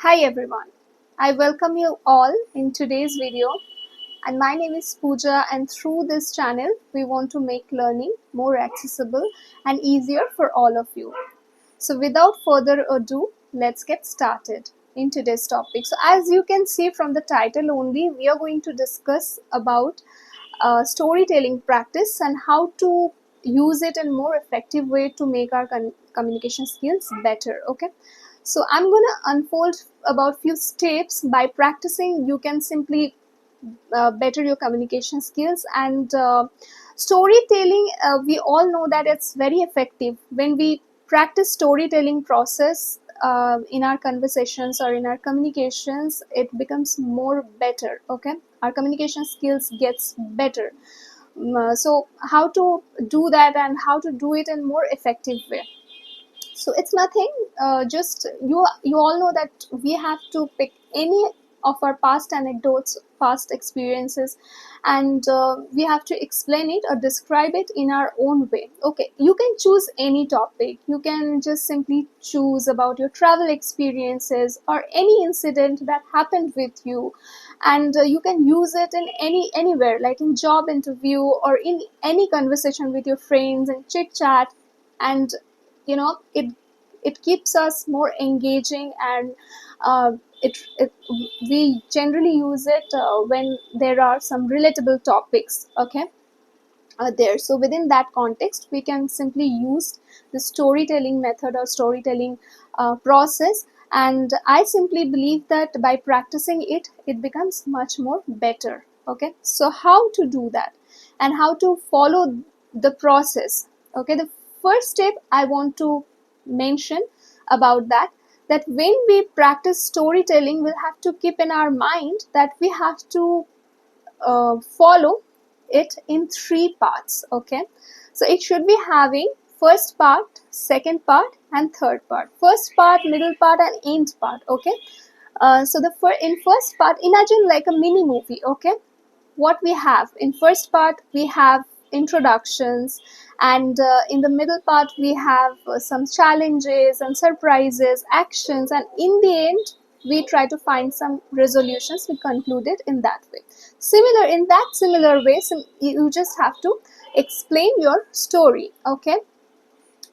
Hi everyone, I welcome you all in today's video, and my name is Pooja, and through this channel we want to make learning more accessible and easier for all of you. So without further ado, let's get started in today's topic. So as you can see from the title only, we are going to discuss about storytelling practice and how to use it in more effective way to make our communication skills better. Okay, so I'm gonna unfold about few steps. By practicing you can simply better your communication skills. And storytelling, we all know that it's very effective when we practice storytelling process in our conversations or in our communications. It becomes more better. Okay, our communication skills gets better. So how to do that and how to do it in more effective way? So it's nothing, just you all know that we have to pick any of our past anecdotes, past experiences, and we have to explain it or describe it in our own way. Okay, you can choose any topic. You can just simply choose about your travel experiences or any incident that happened with you, and you can use it in anywhere, like in job interview or in any conversation with your friends and chit chat. And it keeps us more engaging. And it we generally use it when there are some relatable topics. Okay, there, so within that context we can simply use the storytelling method or storytelling process. And I simply believe that by practicing it, it becomes much more better. Okay, so how to do that and how to follow the process? Okay, the first step I want to mention about that when we practice storytelling, we'll have to keep in our mind that we have to follow it in three parts. Okay, so it should be having first part, second part, and third part. First part, middle part, and end part. Okay, so in first part, imagine like a mini movie. Okay, what we have in first part, we have introductions, and in the middle part we have some challenges and surprises, actions, and in the end we try to find some resolutions. We conclude it in that way. Similar way, you just have to explain your story. Okay,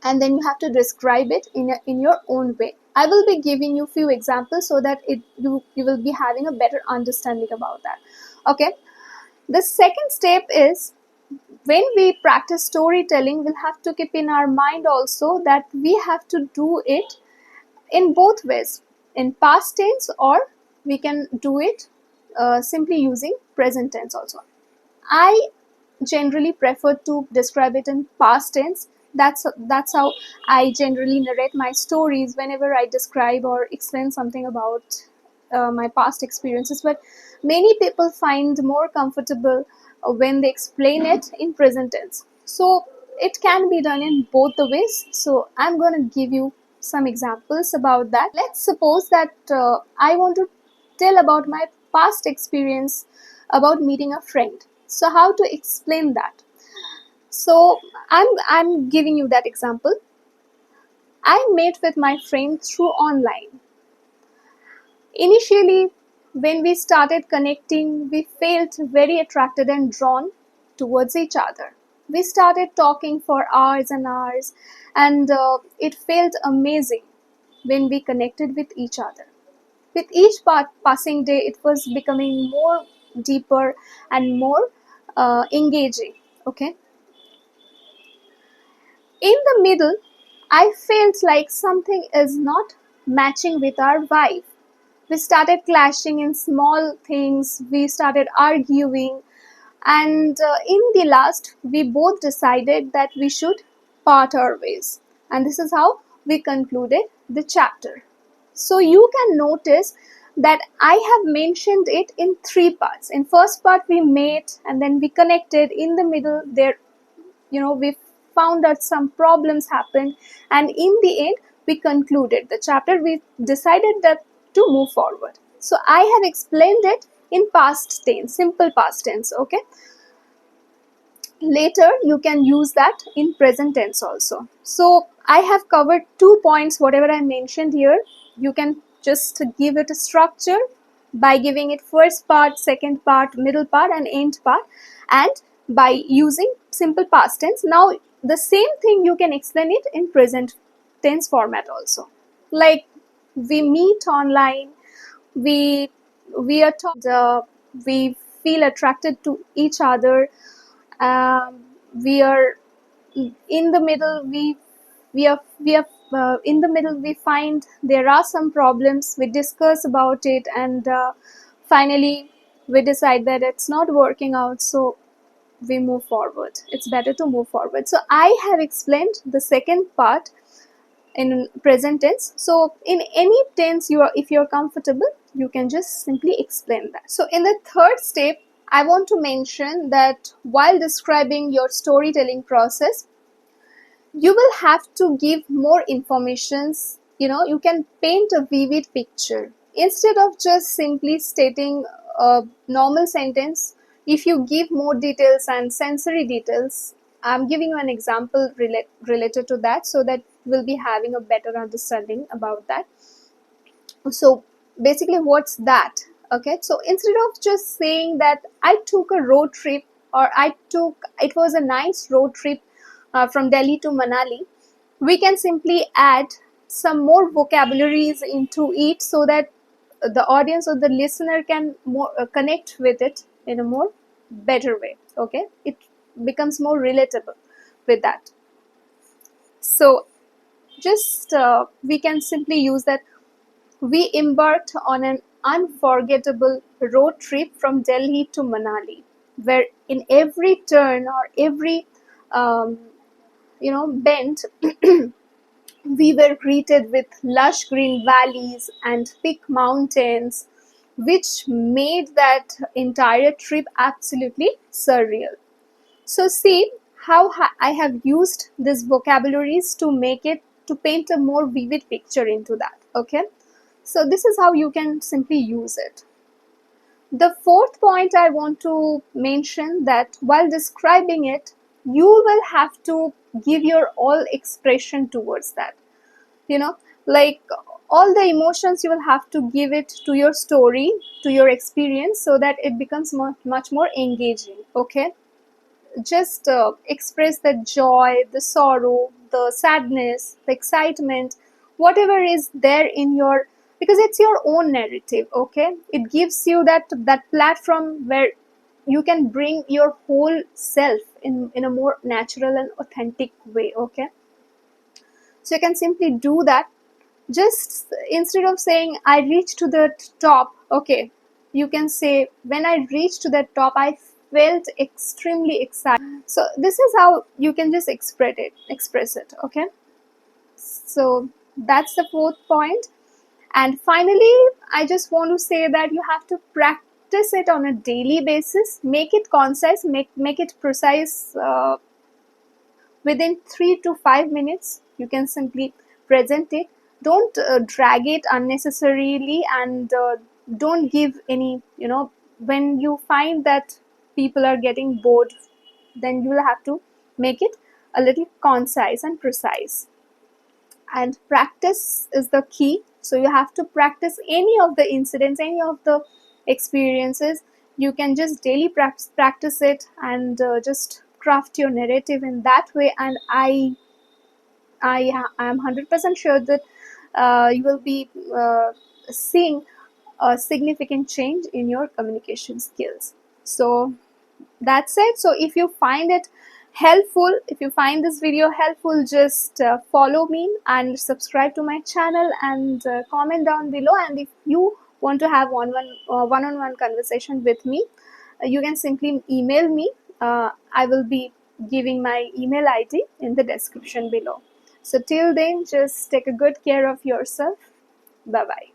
and then you have to describe it in your own way. I will be giving you few examples so that you will be having a better understanding about that. Okay, the second step is, when we practice storytelling, we'll have to keep in our mind also that we have to do it in both ways, in past tense, or we can do it simply using present tense also. I generally prefer to describe it in past tense. That's how I generally narrate my stories whenever I describe or explain something about my past experiences. But many people find more comfortable when they explain it in present tense. So it can be done in both the ways. So I'm going to give you some examples about that. Let's suppose that I want to tell about my past experience about meeting a friend. So how to explain that? So I'm giving you that example. I met with my friend through online. Initially, when we started connecting, we felt very attracted and drawn towards each other. We started talking for hours and hours, and it felt amazing when we connected with each other. With each passing day, it was becoming more deeper and more engaging. Okay, in the middle, I felt like something is not matching with our vibe. We started clashing in small things, we started arguing, and in the last, we both decided that we should part our ways. And this is how we concluded the chapter. So you can notice that I have mentioned it in three parts. In first part, we met and then we connected. In the middle, there, we found that some problems happened, and in the end we concluded the chapter. We decided that to move forward. So I have explained it in past tense, simple past tense. Okay, later you can use that in present tense also. So I have covered 2 points, whatever I mentioned here. You can just to give it a structure by giving it first part, second part, middle part, and end part, and by using simple past tense. Now the same thing you can explain it in present tense format also. Like, we meet online, we are we feel attracted to each other, we are in the middle, we are in the middle, we find there are some problems, we discuss about it, and finally we decide that it's not working out, so we move forward. It's better to move forward. So I have explained the second part in present tense. So in any tense you are, if you're comfortable, you can just simply explain that. So in the third step, I want to mention that while describing your storytelling process, you will have to give more informations. You can paint a vivid picture instead of just simply stating a normal sentence. If you give more details and sensory details, I'm giving you an example related to that, so that we'll be having a better understanding about that. So basically, what's that? Okay, so instead of just saying that I took a road trip, or it was a nice road trip from Delhi to Manali, we can simply add some more vocabularies into it, so that the audience or the listener can more connect with it in a more better way. Okay, it becomes more relatable with that. So just we can simply use that we embarked on an unforgettable road trip from Delhi to Manali, where in every turn or every um, bend, we were greeted with lush green valleys and thick mountains, which made that entire trip absolutely surreal. So see how I have used these vocabularies to make it, to paint a more vivid picture into that. Okay, so this is how you can simply use it. The fourth point I want to mention, that while describing it, you will have to give your all expression towards that. you know like, all the emotions you will have to give it to your story, to your experience, so that it becomes much more engaging. Okay, just express the joy, the sorrow, the sadness, the excitement, whatever is there in your, because it's your own narrative. Okay, it gives you that platform where you can bring your whole self in a more natural and authentic way. Okay, so you can simply do that. Just instead of saying I reached to the top, okay, you can say when I reached to the top, I felt extremely excited. So this is how you can just express it. Okay, so that's the fourth point. And finally, I just want to say that you have to practice it on a daily basis. Make it concise, make it precise. Within 3 to 5 minutes, you can simply present it. Don't drag it unnecessarily, and don't give any, when you find that people are getting bored, then you will have to make it a little concise and precise. And practice is the key. So you have to practice any of the incidents, any of the experiences. You can just daily practice it, and just craft your narrative in that way. And I am 100% sure that you will be seeing a significant change in your communication skills. So that's it. So if you find it helpful, if you find this video helpful, just follow me and subscribe to my channel, and comment down below. And if you want to have one-on-one conversation with me, you can simply email me. I will be giving my email ID in the description below. So till then, just take a good care of yourself. Bye bye.